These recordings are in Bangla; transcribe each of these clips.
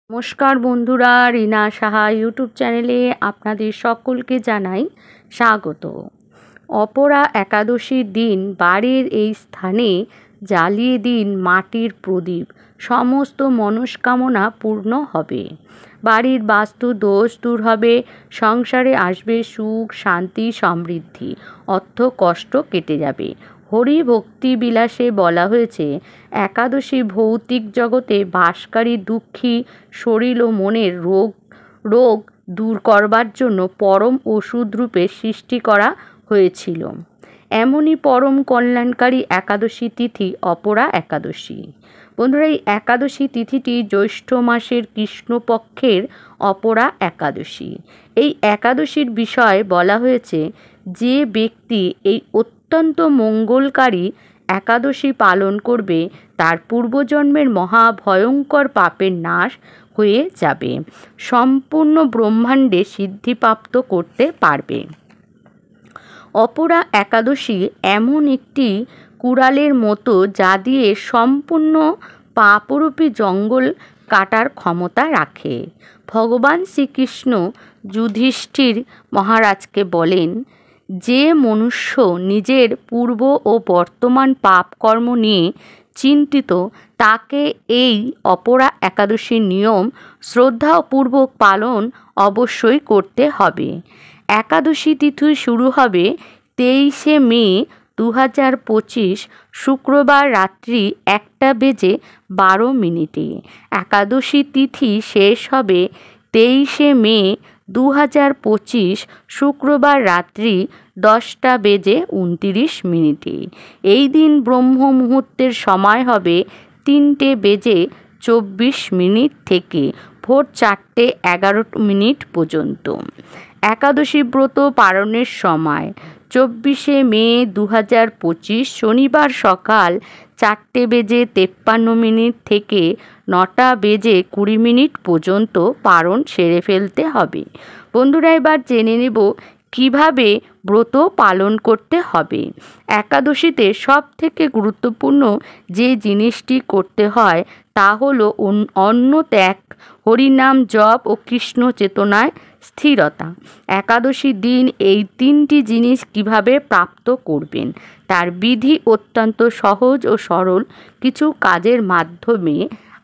নমস্কার বন্ধুরা, রিনা সাহা ইউটিউব চ্যানেলে আপনাদের সকলকে জানাই স্বাগত। অপরা একাদশীর দিন বাড়ির এই স্থানে জ্বালিয়ে দিন মাটির প্রদীপ, সমস্ত মনস্কামনা পূর্ণ হবে। বাড়ির বাস্তু দোষ দূর হবে, সংসারে আসবে সুখ শান্তি সমৃদ্ধি, অর্থ কষ্ট কেটে যাবে। হরি ভক্তি বিলাসে বলা হয়েছে, একাদশী ভৌতিক জগতে বাসকারী দুঃখী শরীর ও মনের রোগ দূর করবার জন্য পরম ওষুধ রূপে সৃষ্টি করা হয়েছিল। এমনই পরম কল্যাণকারী একাদশী তিথি অপরা একাদশী। বন্ধুরা, এই একাদশী তিথিটি জ্যৈষ্ঠ মাসের কৃষ্ণপক্ষের অপরা একাদশী। এই একাদশীর বিষয়ে বলা হয়েছে, যে ব্যক্তি এই অত্যন্ত মঙ্গলকারী একাদশী পালন করবে তার পূর্বজন্মের মহাভয়ঙ্কর পাপের নাশ হয়ে যাবে, সম্পূর্ণ ব্রহ্মাণ্ডে সিদ্ধিপ্রাপ্ত করতে পারবে। অপরা একাদশী এমন একটি কুড়ালের মতো যা দিয়ে সম্পূর্ণ পাপরূপী জঙ্গল কাটার ক্ষমতা রাখে। ভগবান শ্রীকৃষ্ণ যুধিষ্ঠির মহারাজকে বলেন, যে মনুষ্য নিজের পূর্ব ও বর্তমান পাপকর্ম নিয়ে চিন্তিত তাকে এই অপরা একাদশীর নিয়ম শ্রদ্ধাপূর্বক পালন অবশ্যই করতে হবে। একাদশী তিথি শুরু হবে 23শে মে 2025 শুক্রবার রাত্রি 1:12। একাদশী তিথি শেষ হবে 23শে মে 2025 শুক্রবার রাত্রি 10:29। এই দিন ব্রহ্ম মুহূর্তের সময় হবে 3:24 থেকে ভোর 4:11 পর্যন্ত। একাদশী ব্রত পালনের সময় 24শে মে 2025 শনিবার সকাল 4:53 থেকে 9:20 পর্যন্ত পালন সেরে ফেলতে হবে। বন্ধুরা, এবার জেনে নেব কিভাবে ব্রত পালন করতে হবে। একাদশীতে সব থেকে গুরুত্বপূর্ণ যে জিনিসটি করতে হয় তা হলো অন্ন ত্যাগ, হরিনাম জপ ও কৃষ্ণ চেতনায় স্থিরতা। একাদশীর দিন এই 3টি জিনিস কিভাবে প্রাপ্ত করবেন তার বিধি অত্যন্ত সহজ ও সরল কিছু কাজের মাধ্যমে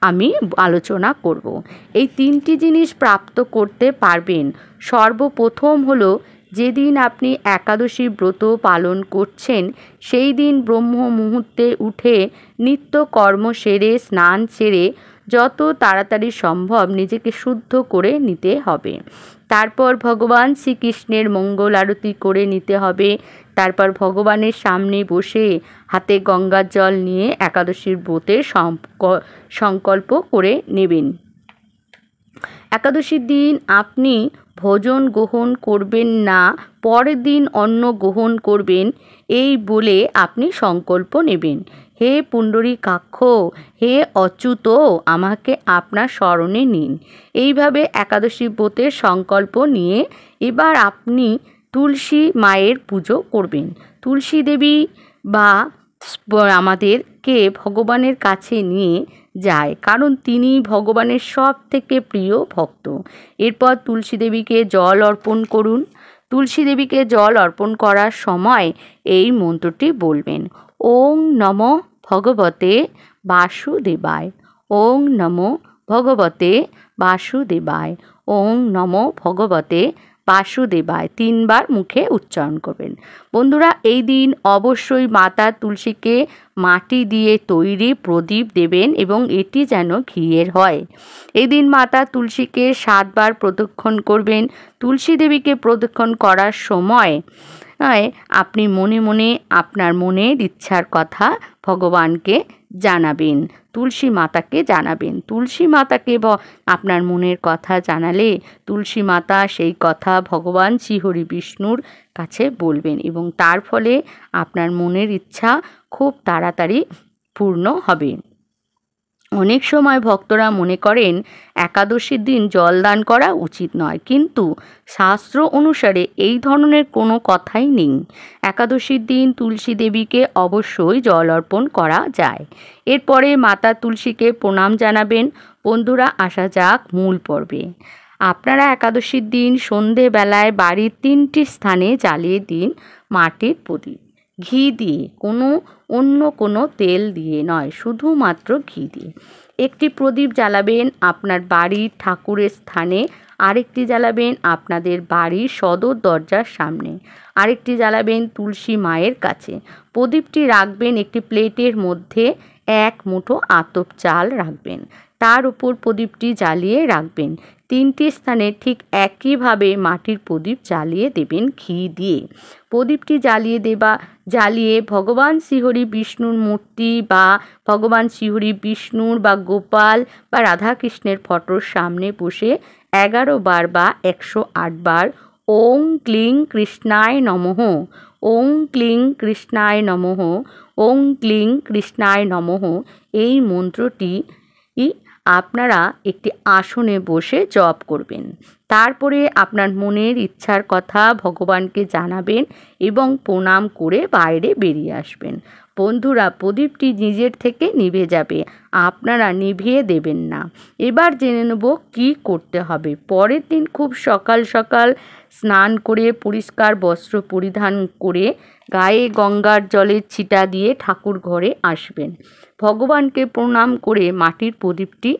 আমি আলোচনা করব। এই 3টি জিনিস প্রাপ্ত করতে পারবেন। সর্বপ্রথম হলো, যেদিন আপনি একাদশী ব্রত পালন করছেন সেই দিন ব্রহ্ম মুহূর্তে উঠে নিত্যকর্ম সেরে স্নান সেরে যত তাড়াতাড়ি সম্ভব নিজেকে শুদ্ধ করে নিতে হবে। তারপর ভগবান শ্রীকৃষ্ণের মঙ্গল আরতি করে নিতে হবে। তারপর ভগবানের সামনে বসে হাতে গঙ্গার জল নিয়ে একাদশীর ব্রতের সংকল্প করে নেবেন। একাদশীর দিন আপনি ভোজন গ্রহণ করবেন না, পরের দিন অন্ন গ্রহণ করবেন, এই বলে আপনি সংকল্প নেবেন। হে পুণ্ডরীকাক্ষ, হে অচ্যুত, আমাকে আপনার শরণে নিন। এইভাবে একাদশী ব্রতের সংকল্প নিয়ে এবার আপনি তুলসী মায়ের পুজো করবেন। তুলসী দেবী বা আমাদেরকে ভগবানের কাছে নিয়ে যায়, কারণ তিনি ভগবানের সব থেকে প্রিয় ভক্ত। এরপর তুলসী দেবীকে জল অর্পণ করুন। তুলসী দেবীকে জল অর্পণ করার সময় এই মন্ত্রটি বলবেন, ওং নমো ভগবতে বাসুদেবায়, ওং নমো ভগবতে বাসুদেবায়, ওং নমো ভগবতে বাসুদেবায় 3 বার মুখে উচ্চারণ করবেন। বন্ধুরা, এই দিন অবশ্যই মাতা তুলসীকে মাটি দিয়ে তৈরি প্রদীপ দেবেন এবং এটি যেন ঘিয়ের হয়। এই দিন মাতা তুলসীকে 7 বার প্রদক্ষিণ করবেন। তুলসী দেবীকে প্রদক্ষিণ করার সময় আপনি মনে মনে আপনার মনের ইচ্ছার কথা ভগবানকে জানাবেন, তুলসী মাতাকে জানাবেন। তুলসী মাতাকে আপনার মনের কথা জানালে তুলসী মাতা সেই কথা ভগবান শ্রীহরি বিষ্ণুর কাছে বলবেন এবং তার ফলে আপনার মনের ইচ্ছা খুব তাড়াতাড়ি পূর্ণ হবে। অনেক সময় ভক্তরা মনে করেন একাদশীর দিন জলদান করা উচিত নয়, কিন্তু শাস্ত্র অনুসারে এই ধরনের কোনো কথাই নেই। একাদশীর দিন তুলসী দেবীকে অবশ্যই জল অর্পণ করা যায়। এরপরে মাতা তুলসীকে প্রণাম জানাবেন। বন্ধুরা, আসা যাক মূল পর্বে। আপনারা একাদশীর দিন সন্ধেবেলায় বাড়ির 3টি স্থানে জ্বালিয়ে দিন মাটির প্রদীপ। ঘি দিয়ে, অন্য কোনো তেল দিয়ে নয়, শুধুমাত্র ঘি দিয়ে। একটি প্রদীপ জ্বালাবেন আপনার বাড়ির ঠাকুরের স্থানে, আরেকটি জ্বালাবেন আপনাদের বাড়ির সদর দরজার সামনে, আরেকটি জ্বালাবেন তুলসী মায়ের কাছে। প্রদীপটি রাখবেন একটি প্লেটের মধ্যে, 1 মুঠো আতপ চাল রাখবেন, তার উপর প্রদীপটি জ্বালিয়ে রাখবেন। 3টি স্থানে ঠিক একইভাবে মাটির প্রদীপ জ্বালিয়ে দেবেন ঘি দিয়ে। প্রদীপটি জ্বালিয়ে ভগবান শ্রীহরি বিষ্ণুর মূর্তি বা ভগবান শ্রীহরি বিষ্ণুর বা গোপাল বা রাধাকৃষ্ণের ফটোর সামনে বসে 11 বার বা 108 বার ওং ক্লিং কৃষ্ণায় নমঃ, ওং ক্লিং কৃষ্ণায় নমঃ, ওং ক্লিং কৃষ্ণায় নমঃ এই মন্ত্রটি আপনারা একটি আসনে বসে জপ করবেন। তারপরে আপনার মনের ইচ্ছার কথা ভগবানকে জানাবেন এবং প্রণাম করে বাইরে বেরিয়ে আসবেন। বন্ধুরা, প্রদীপটি নিজের থেকে নিভে যাবে, আপনারা নিভিয়ে দেবেন না। এবার জেনে নেব কী করতে হবে। পরের দিন খুব সকাল সকাল স্নান করে পরিষ্কার বস্ত্র পরিধান করে গায়ে গঙ্গার জলের ছিটা দিয়ে ঠাকুর ঘরে আসবেন। ভগবানকে প্রণাম করে মাটির প্রদীপটি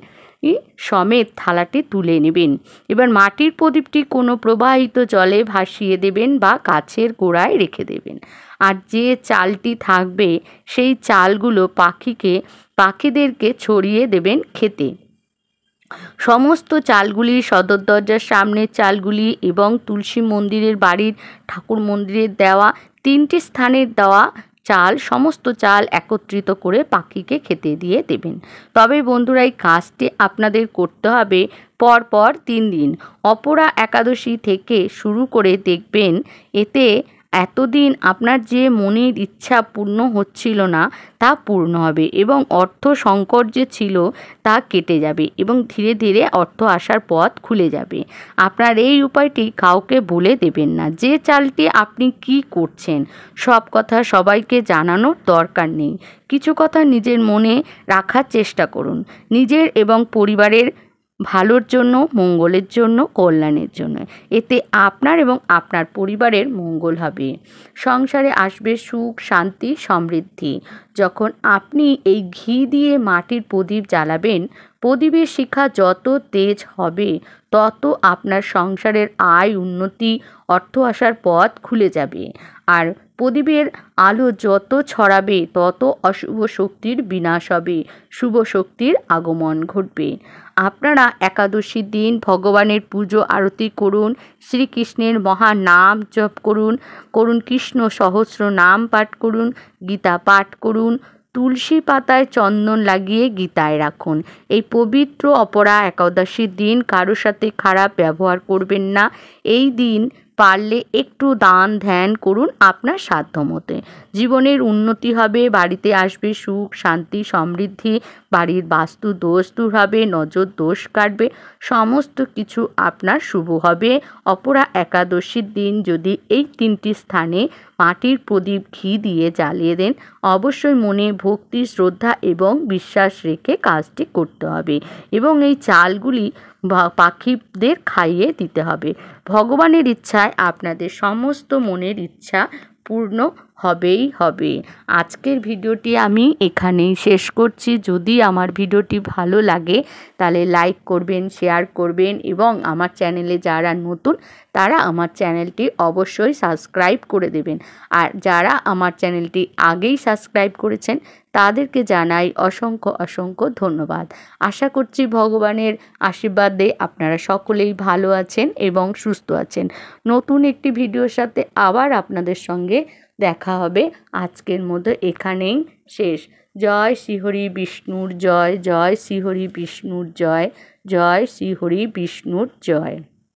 সমেত থালাটি তুলে নেবেন। এবার মাটির প্রদীপটি কোনো প্রবাহিত জলে ভাসিয়ে দেবেন বা গাছের গোড়ায় রেখে দেবেন। আর যে চালটি থাকবে সেই চালগুলো পাখিদেরকে ছড়িয়ে দেবেন খেতে। সমস্ত চালগুলি সদর দরজার সামনের চালগুলি এবং তুলসী মন্দিরের বাড়ির ঠাকুর মন্দিরের দেওয়া 3টি স্থানের দেওয়া চাল, সমস্ত চাল একত্রিত করে পাখিকে খেতে দিয়ে দেবেন। তবে বন্ধুরা, এই কাজটি আপনাদের করতে হবে পরপর 3 দিন। অপরা একাদশী থেকে শুরু করে দেখবেন এতে এতদিন আপনার যে মনের ইচ্ছা পূর্ণ হচ্ছিল না তা পূর্ণ হবে এবং অর্থ সংকট যে ছিল তা কেটে যাবে এবং ধীরে ধীরে অর্থ আসার পথ খুলে যাবে। আপনার এই উপায়টি কাউকে বলে দেবেন না যে চালটি আপনি কি করছেন। সব কথা সবাইকে জানানোর দরকার নেই। কিছু কথা নিজের মনে রাখার চেষ্টা করুন, নিজের এবং পরিবারের ভালোর জন্য, মঙ্গলের জন্য, কল্যাণের জন্য। এতে আপনার এবং আপনার পরিবারের মঙ্গল হবে। সংসারে আসবে সুখ, শান্তি, সমৃদ্ধি। যখন আপনি এই ঘি দিয়ে মাটির প্রদীপ জ্বালাবেন, প্রদীপের শিখা যত তেজ হবে তত আপনার সংসারের আয়, উন্নতি, অর্থ আসার পথ খুলে যাবে। আর প্রদীপের আলো যত ছড়াবে তত অশুভ শক্তির বিনাশ হবে, শুভ শক্তির আগমন ঘটবে। আপনারা একাদশীর দিন ভগবানের পুজো আরতি করুন, শ্রীকৃষ্ণের মহানাম জপ করুন, কৃষ্ণ সহস্র নাম পাঠ করুন, গীতা পাঠ করুন, তুলসী পাতায় চন্দন লাগিয়ে গীতায় রাখুন। এই পবিত্র অপরা একাদশীর দিন কারোর সাথে খারাপ ব্যবহার করবেন না। এই দিন পারলে একটু দান ধ্যান করুন আপনার সাধ্যমতে। জীবনের উন্নতি হবে, বাড়িতে আসবে সুখ, শান্তি, সমৃদ্ধি, বাড়ির বাস্তু দোষ দূর হবে, নজর দোষ কাটবে, সমস্ত কিছু আপনার শুভ হবে। অপরা একাদশীর দিন যদি এই 3টি স্থানে মাটির প্রদীপ ঘি দিয়ে জ্বালিয়ে দেন, অবশ্যই মনে ভক্তি, শ্রদ্ধা এবং বিশ্বাস রেখে কাজটি করতে হবে এবং এই চালগুলি পাখিদের খাইয়ে দিতে হবে। ভগবানের ইচ্ছায় আপনাদের সমস্ত মনের ইচ্ছা পূর্ণ হবেই হবে। আজকের ভিডিওটি আমি এখানেই শেষ করছি। যদি আমার ভিডিওটি ভালো লাগে তাহলে লাইক করবেন, শেয়ার করবেন এবং আমার চ্যানেলে যারা নতুন তারা আমার চ্যানেলটি অবশ্যই সাবস্ক্রাইব করে দেবেন। আর যারা আমার চ্যানেলটি আগেই সাবস্ক্রাইব করেছেন তাদেরকে জানাই অসংখ্য অসংখ্য ধন্যবাদ। আশা করছি ভগবানের আশীর্বাদে আপনারা সকলেই ভালো আছেন এবং সুস্থ আছেন। নতুন একটি ভিডিওর সাথে আবার আপনাদের সঙ্গে দেখা হবে। আজকের মতো এখানেই শেষ। জয় শ্রীহরি বিষ্ণুর জয়, জয় শ্রীহরি বিষ্ণুর জয়, জয় শ্রীহরি বিষ্ণুর জয়।